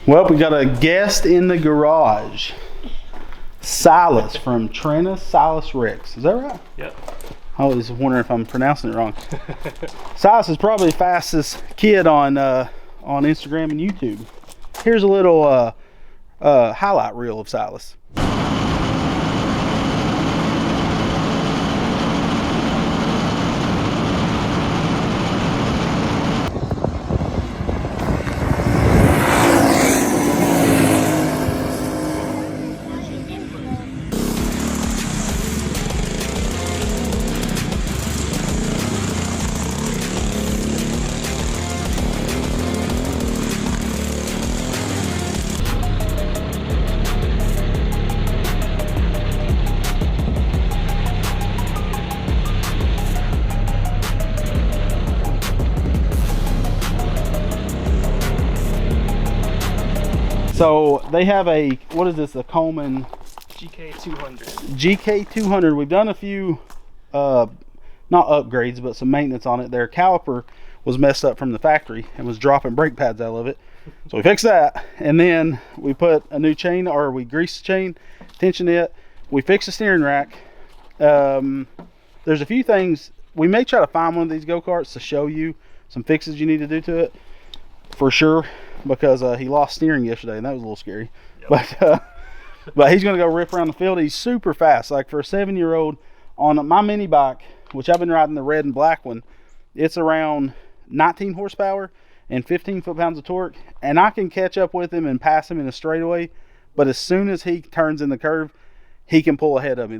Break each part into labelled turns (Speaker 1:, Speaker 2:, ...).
Speaker 1: Well, we got a guest in the garage. Silas from Trina Silas Rex. Is that right?
Speaker 2: Yep.
Speaker 1: I was wondering if I'm pronouncing it wrong. Silas is probably the fastest kid on Instagram and YouTube. Here's a little highlight reel of Silas. So they have a, what is this, a Coleman
Speaker 2: GK200.
Speaker 1: GK200. We've done a few, not upgrades, but some maintenance on it. Their caliper was messed up from the factory and was dropping brake pads out of it. So we fixed that. And then we put a new chain, or we greased the chain, tensioned it. We fixed the steering rack. There's a few things. We may try to find one of these go-karts to show you some fixes you need to do to it, for sure. Because he lost steering yesterday, and that was a little scary. Yep. But he's going to go rip around the field. He's super fast. Like for a 7-year-old on my mini bike, which I've been riding the red and black one, it's around 19 horsepower and 15 foot-pounds of torque. And I can catch up with him and pass him in a straightaway. But as soon as he turns in the curve, he can pull ahead of me.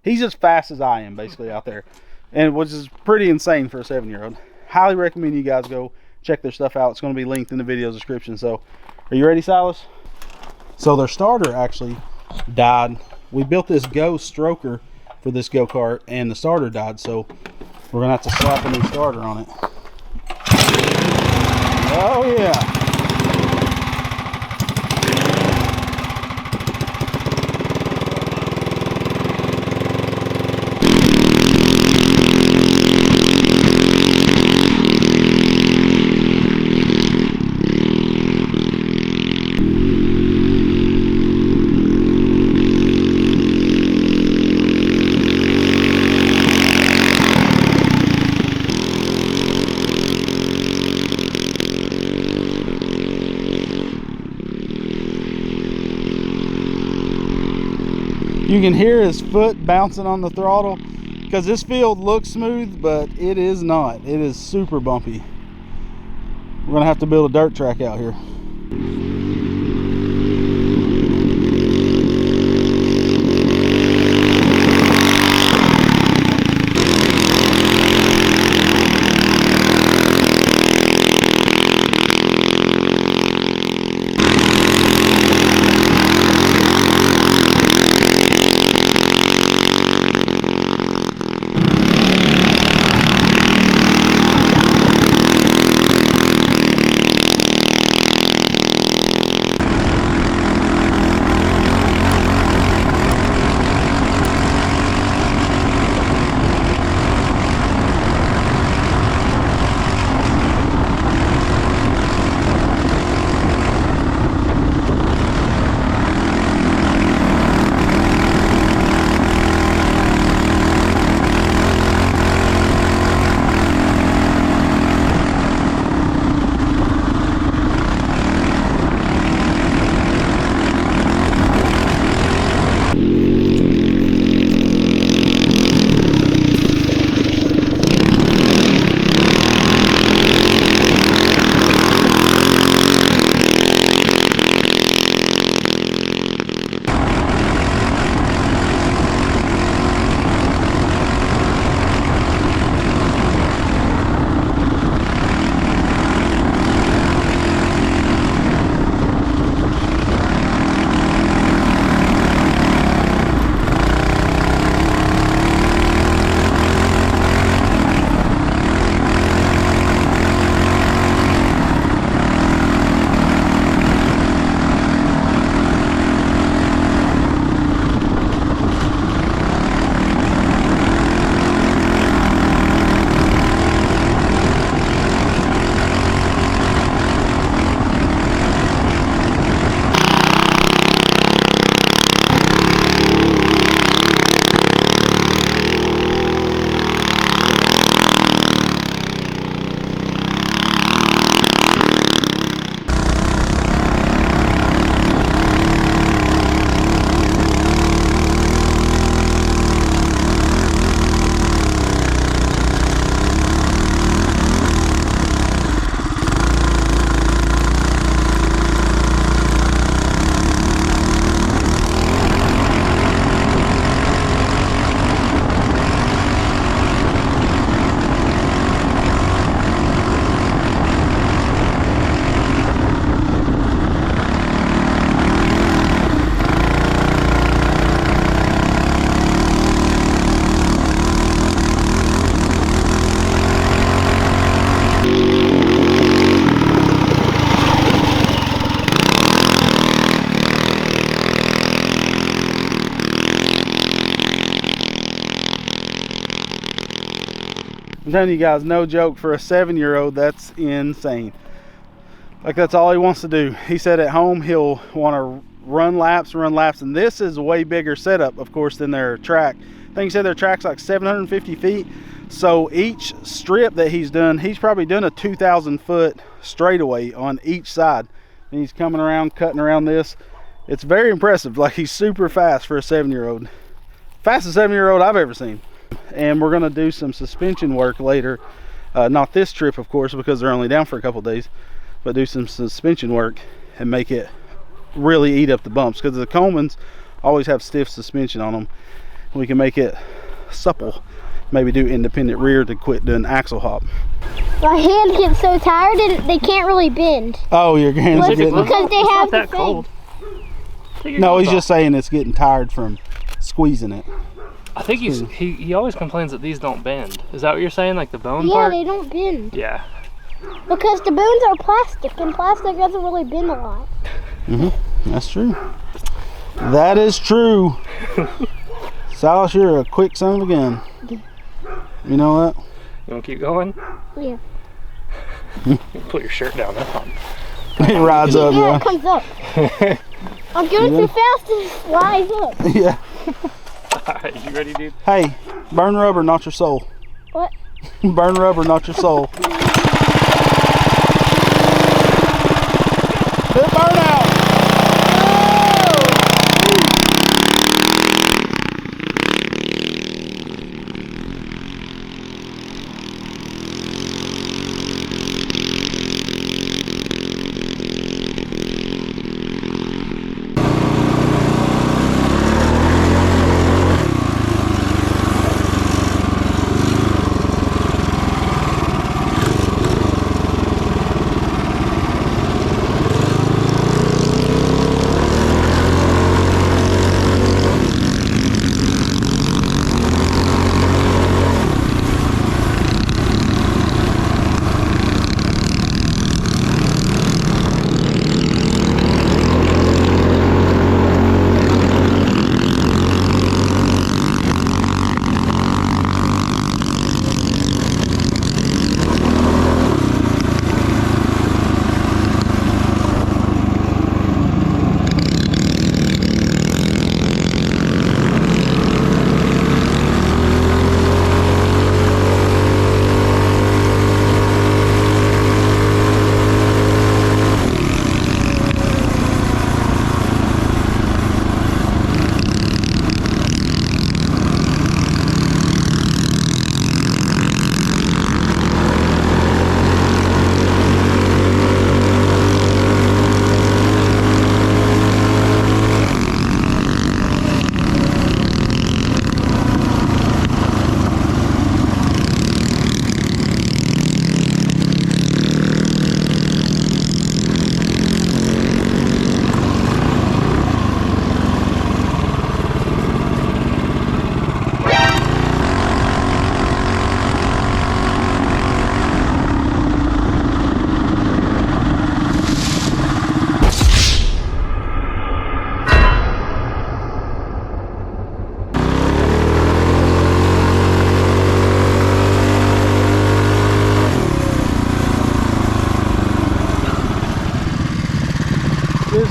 Speaker 1: He's as fast as I am, basically, out there. And which is pretty insane for a 7-year-old. Highly recommend you guys go check their stuff out. It's going to be linked in the video description. So are you ready, Silas? So their starter actually died. We built this Go stroker for this go-kart, and the starter died, so we're gonna have to slap a new starter on it. Oh yeah. You can hear his foot bouncing on the throttle because this field looks smooth, but it is not. It is super bumpy. We're gonna have to build a dirt track out here. I'm telling you guys, no joke, for a 7-year-old, that's insane. Like, that's all he wants to do. He said at home he'll want to run laps, and this is a way bigger setup, of course, than their track. I think he said their track's like 750 feet. So each strip that he's done, he's probably done a 2,000 foot straightaway on each side. And he's coming around, cutting around this. It's very impressive. Like, he's super fast for a 7-year-old. Fastest 7-year-old I've ever seen. And we're gonna do some suspension work later. Not this trip, of course, because they're only down for a couple days, but do some suspension work and make it really eat up the bumps, because the Colemans always have stiff suspension on them. We can make it supple. Maybe do independent rear to quit doing axle hop.
Speaker 2: My hands get so tired and they can't really bend.
Speaker 1: Oh, your hands are getting...
Speaker 2: Because they have
Speaker 3: that cold.
Speaker 1: No, he's just saying it's getting tired from squeezing it.
Speaker 3: I think he always complains that these don't bend. Is that what you're saying, like the bone
Speaker 2: Yeah,
Speaker 3: part?
Speaker 2: they don't bend.
Speaker 3: Yeah.
Speaker 2: Because the bones are plastic, and plastic doesn't really bend a lot.
Speaker 1: That's true. That is true. Silas, you're a quick son of a gun. You know that?
Speaker 3: You want to keep going?
Speaker 2: Yeah.
Speaker 3: Put your shirt down. That's fine.
Speaker 1: It rides up,
Speaker 2: Yeah,
Speaker 1: yeah.
Speaker 2: it comes up. I'm going too fast and it flies up.
Speaker 1: Yeah.
Speaker 3: Alright, you ready, dude?
Speaker 1: Hey, burn rubber, not your soul.
Speaker 2: What?
Speaker 1: Burn rubber, not your soul. Good burnout.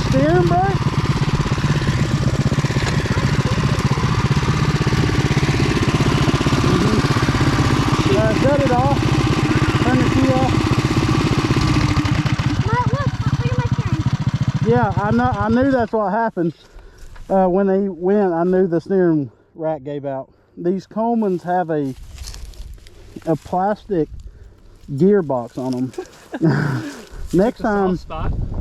Speaker 1: steering brake? Shut it off. Turn the key off.
Speaker 2: Look at my steering.
Speaker 1: Yeah, I knew that's what happened. When they went, I knew the steering rack gave out. These Colemans have a plastic gearbox on them. Next time,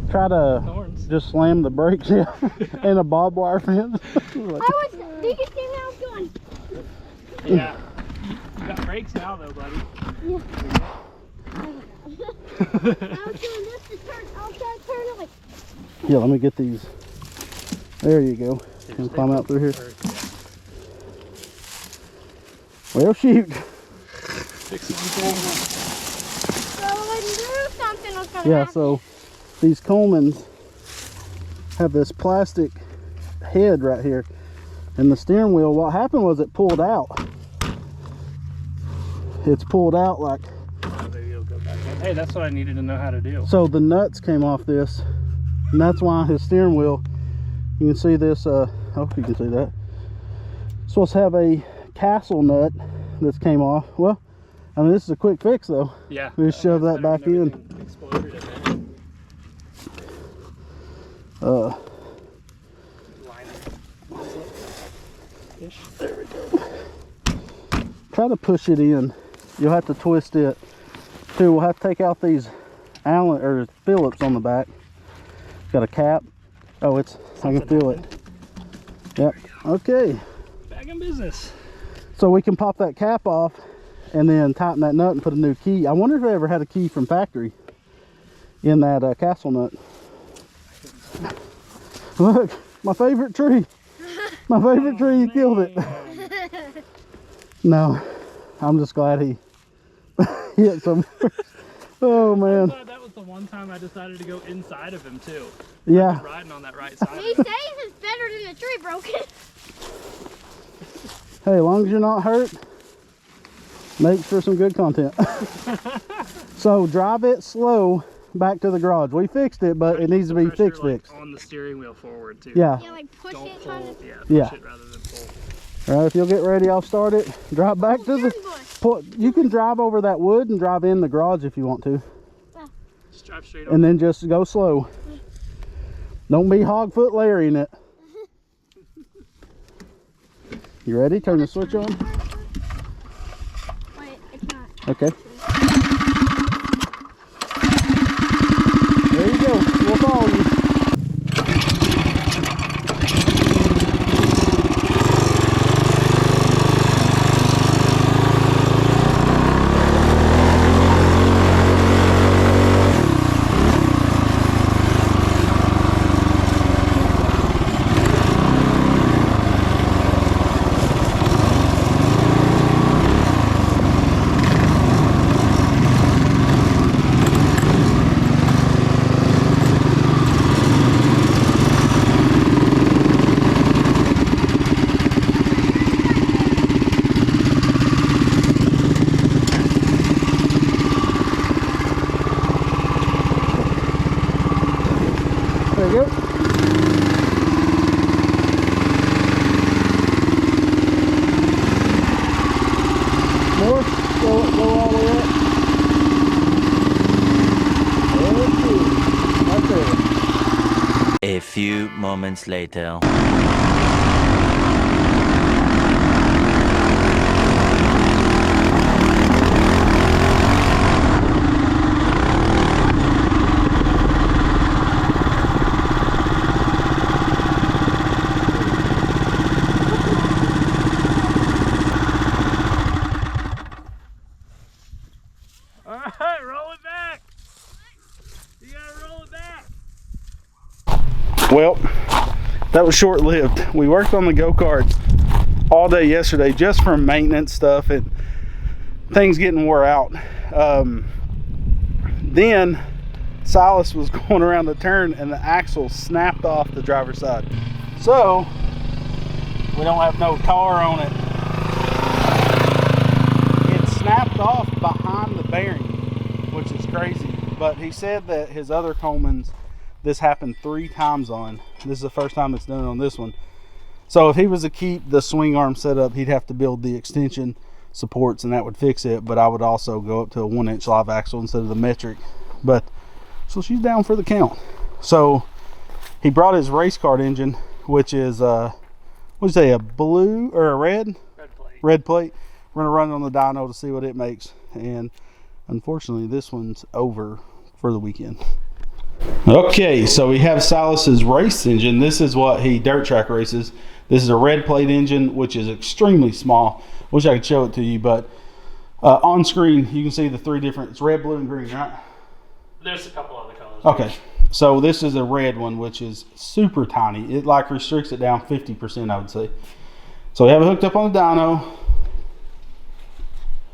Speaker 1: try to just slam the brakes in a barbed wire fence.
Speaker 2: Do you see how I was going?
Speaker 3: Yeah. You got brakes now though, buddy.
Speaker 2: Yeah. I was doing this to turn. I'll try to turn it like.
Speaker 1: Yeah, let me get these. There you go. You can climb out through here. Well, shoot. Yeah, so these Colemans have this plastic head right here, and the steering wheel, what happened was it pulled out, it's pulled out like.
Speaker 3: Maybe it'll go back in. Hey, that's what I needed to know how to do.
Speaker 1: So the nuts came off this, and that's why his steering wheel, you can see this, I hope you can see that. It's supposed to have a castle nut that's came off. Well, I mean, this is a quick fix though.
Speaker 3: Yeah.
Speaker 1: We just shove that back in.
Speaker 3: Exploded it, man.
Speaker 1: There we go. Try to push it in. You'll have to twist it too. We'll have to take out these Allen or Phillips on the back. Got a cap. Oh, it's, I can feel it. Yep. Okay.
Speaker 3: Back in business.
Speaker 1: So we can pop that cap off and then tighten that nut and put a new key. I wonder if I ever had a key from factory in that castle nut. Look, my favorite tree. My favorite tree, you killed it. No, I'm just glad he hit some. Oh man.
Speaker 3: That was the one time I decided to go inside of him too.
Speaker 1: Yeah.
Speaker 3: Riding on that right side.
Speaker 2: He says it's better than the tree broken.
Speaker 1: Hey, as long as you're not hurt, makes for some good content. So drive it slow back to the garage. We fixed it, but it needs to be fixed.
Speaker 3: On the steering wheel forward too.
Speaker 1: Yeah.
Speaker 2: Yeah, like push
Speaker 3: Don't
Speaker 2: it.
Speaker 3: pull.
Speaker 1: Yeah.
Speaker 3: Push it rather than pull.
Speaker 1: All right, if you'll get ready, I'll start it. Drive back to the. You can drive over that wood and drive in the garage if you want to.
Speaker 3: Just drive straight over.
Speaker 1: And then just go slow. Don't be hogfoot Larrying it. You ready? Turn the switch on.
Speaker 2: Wait, it's not.
Speaker 1: Okay. There you go. We'll follow you. There you go. More. Go all the way up. That's it.
Speaker 4: A few moments later.
Speaker 3: Alright, roll it back. You gotta roll it back.
Speaker 1: Well, that was short-lived. We worked on the go-karts all day yesterday just for maintenance stuff and things getting wore out. Then Silas was going around the turn and the axle snapped off the driver's side. So we don't have no tar on it. It snapped off behind the bearing, which is crazy. But he said that his other Colemans, this happened 3 times on. This is the first time it's done on this one. So if he was to keep the swing arm set up, he'd have to build the extension supports and that would fix it. But I would also go up to a 1-inch live axle instead of the metric. But so she's down for the count. So he brought his race kart engine, which is what'd you say, a blue or a red?
Speaker 3: Red plate.
Speaker 1: Red plate. We're gonna run it on the dyno to see what it makes. And unfortunately this one's over for the weekend. Okay, so we have Silas's race engine. This is what he dirt track races. This is a red plate engine, which is extremely small. Wish I could show it to you, but on screen you can see the 3 different, it's red, blue, and green, right?
Speaker 3: There's a couple other colors.
Speaker 1: Okay, so this is a red one, which is super tiny. It like restricts it down 50%, I would say. So we have it hooked up on the dyno.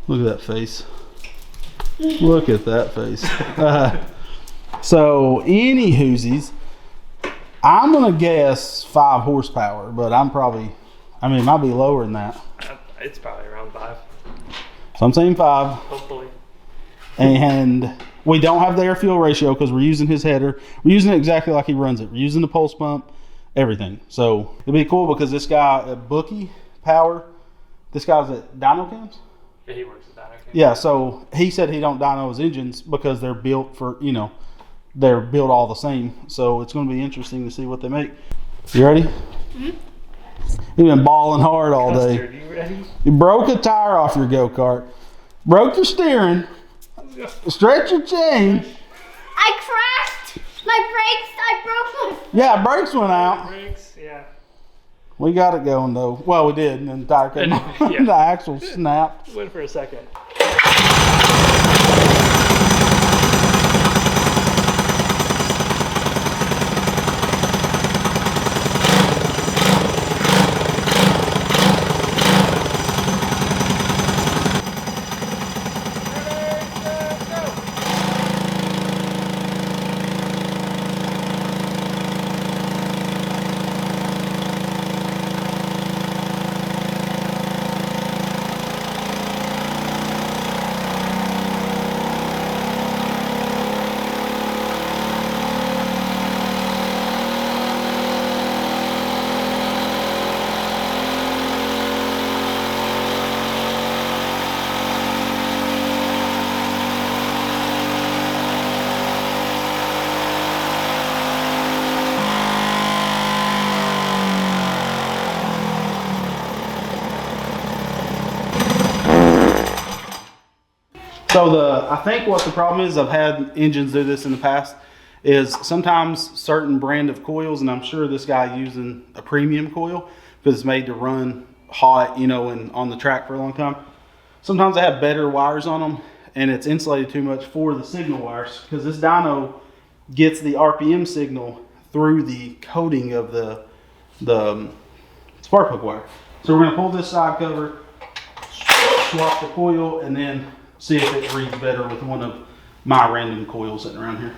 Speaker 1: Look at that face. Look at that face. So any hoosies, I'm gonna guess 5 horsepower, but I'm probably, I mean, it might be lower than that.
Speaker 3: It's probably around 5.
Speaker 1: So So I'm saying 5.
Speaker 3: Hopefully.
Speaker 1: And we don't have the air fuel ratio because we're using his header. We're using it exactly like he runs it. We're using the pulse pump, everything. So it'd be cool because this guy at Bookie Power, this guy's at Dyno'd.
Speaker 3: Yeah, he works at Dyno'd.
Speaker 1: Yeah, so he said he don't dyno his engines because they're built for, you know, they're built all the same. So it's going to be interesting to see what they make. You ready? Mm-hmm. You've been balling hard all day.
Speaker 3: Custard, you ready?
Speaker 1: You broke a tire off your go-kart. Broke your steering. Stretch your chain.
Speaker 2: I crashed my brakes. I broke my.
Speaker 1: Yeah, brakes went out.
Speaker 3: Brakes, yeah.
Speaker 1: We got it going though. Well, we did, and then the tire came off.
Speaker 3: Yeah.
Speaker 1: The axle snapped.
Speaker 3: Went for a second.
Speaker 1: So I think what the problem is, I've had engines do this in the past, is sometimes certain brand of coils, and I'm sure this guy using a premium coil because it's made to run hot, you know, and on the track for a long time. Sometimes they have better wires on them, and it's insulated too much for the signal wires because this dyno gets the RPM signal through the coating of the spark plug wire. So we're going to pull this side cover, swap the coil, and then see if it reads better with one of my random coils sitting around here.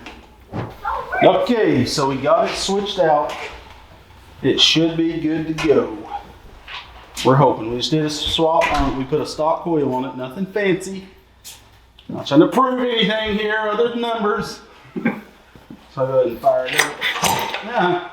Speaker 1: Okay, so we got it switched out. It should be good to go. We're hoping. We just did a swap on it. We put a stock coil on it, nothing fancy. Not trying to prove anything here other than numbers. So I'll go ahead and fire it up. Yeah.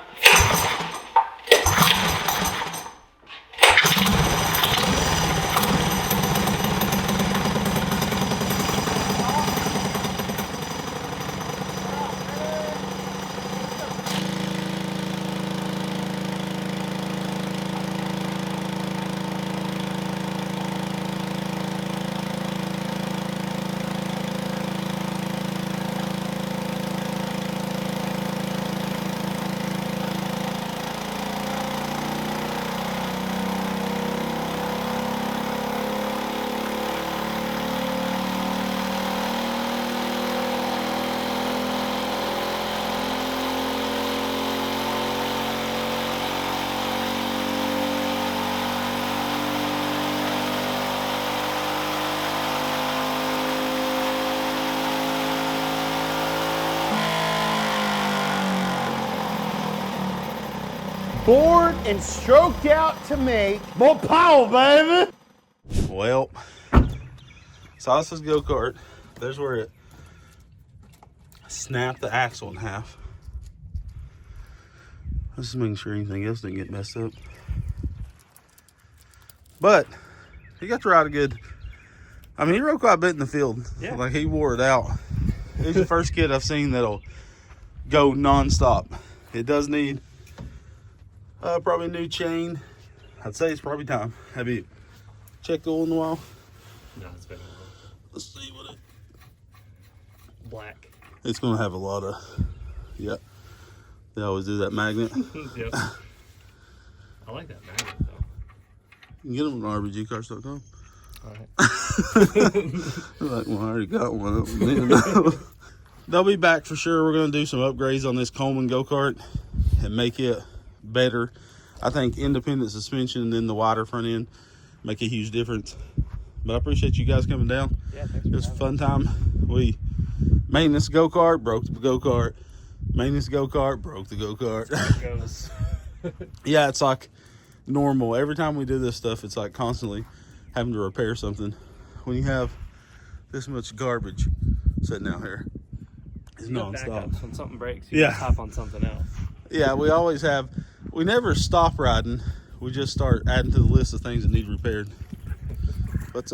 Speaker 5: Bored and stroked out to make more power, baby.
Speaker 1: Well, Silas's go-kart, there's where it snapped the axle in half. I'm just making sure anything else didn't get messed up. But he got to ride a good, I mean, he rode quite a bit in the field.
Speaker 3: Yeah.
Speaker 1: Like he wore it out. He's the first kid I've seen that'll go non-stop. It does need probably a new chain. I'd say it's probably time. Have you checked the oil in a while?
Speaker 3: No, it's been a while.
Speaker 1: Let's see what it.
Speaker 3: Black.
Speaker 1: It's gonna have a lot of. Yeah. They always do that magnet.
Speaker 3: Yep. I like that magnet though.
Speaker 1: You can get them on rbgcars.com.
Speaker 3: Alright.
Speaker 1: Like, well, I already got one of them. They'll be back for sure. We're gonna do some upgrades on this Coleman go-kart and make it better. I think independent suspension and then the wider front end make a huge difference. But I appreciate you guys coming down.
Speaker 3: Yeah, thanks.
Speaker 1: It was a fun time. We maintenance go-kart, broke the go-kart. Maintenance go-kart, broke the go-kart.
Speaker 3: There it goes.
Speaker 1: Yeah, it's like normal. Every time we do this stuff, it's like constantly having to repair something. when you have this much garbage sitting out here. It's
Speaker 3: You got
Speaker 1: non-stop.
Speaker 3: backups. When something breaks, you
Speaker 1: Yeah.
Speaker 3: just hop on something else.
Speaker 1: Yeah, we always have. We never stop riding. We just start adding to the list of things that need repaired. But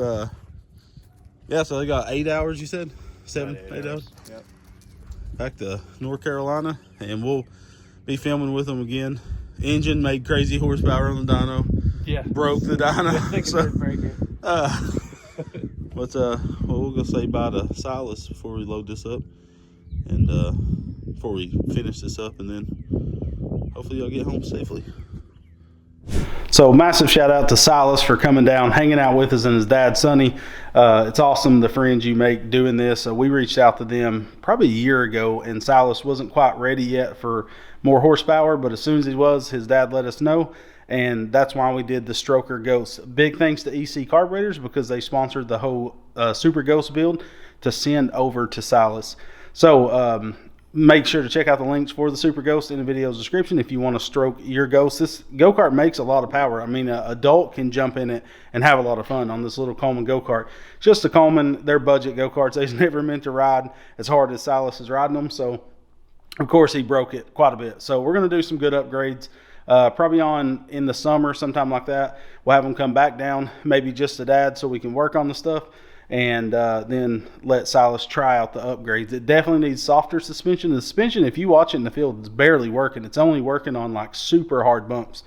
Speaker 1: yeah, so they got 8 hours. You said 8 hours.
Speaker 3: Yep.
Speaker 1: Back to North Carolina, and we'll be filming with them again. Engine made crazy horsepower on the dyno.
Speaker 3: Yeah.
Speaker 1: Broke the dyno. So,
Speaker 3: break it.
Speaker 1: but well, we'll go say bye to Silas before we load this up, and before we finish this up, and then hopefully y'all get home safely. So massive shout out to Silas for coming down, hanging out with us, and his dad Sonny. It's awesome the friends you make doing this. We reached out to them probably a year ago, and Silas wasn't quite ready yet for more horsepower, but as soon as he was, his dad let us know, and that's why we did the Stroker Ghost. Big thanks to EC Carburetors because they sponsored the whole Super Ghost build to send over to Silas. So make sure to check out the links for the Super Ghost in the video's description if you want to stroke your Ghost. This go-kart makes a lot of power. I mean, an adult can jump in it and have a lot of fun on this little Coleman go-kart. Just a Coleman, they're budget go-karts. They're never meant to ride as hard as Silas is riding them. So, of course, he broke it quite a bit. So we're going to do some good upgrades. Probably in the summer, sometime like that. We'll have them come back down, maybe just to dad so we can work on the stuff. And then let Silas try out the upgrades. It definitely needs softer suspension. The suspension, if you watch it in the field, it's barely working. It's only working on like super hard bumps.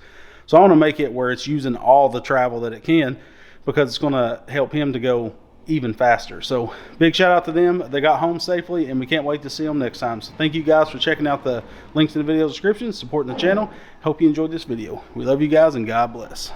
Speaker 1: So I want to make it where it's using all the travel that it can, because it's going to help him to go even faster. So big shout out to them. They got home safely, and we can't wait to see them next time. So thank you guys for checking out the links in the video description, supporting the channel. Hope you enjoyed this video. We love you guys, and God bless.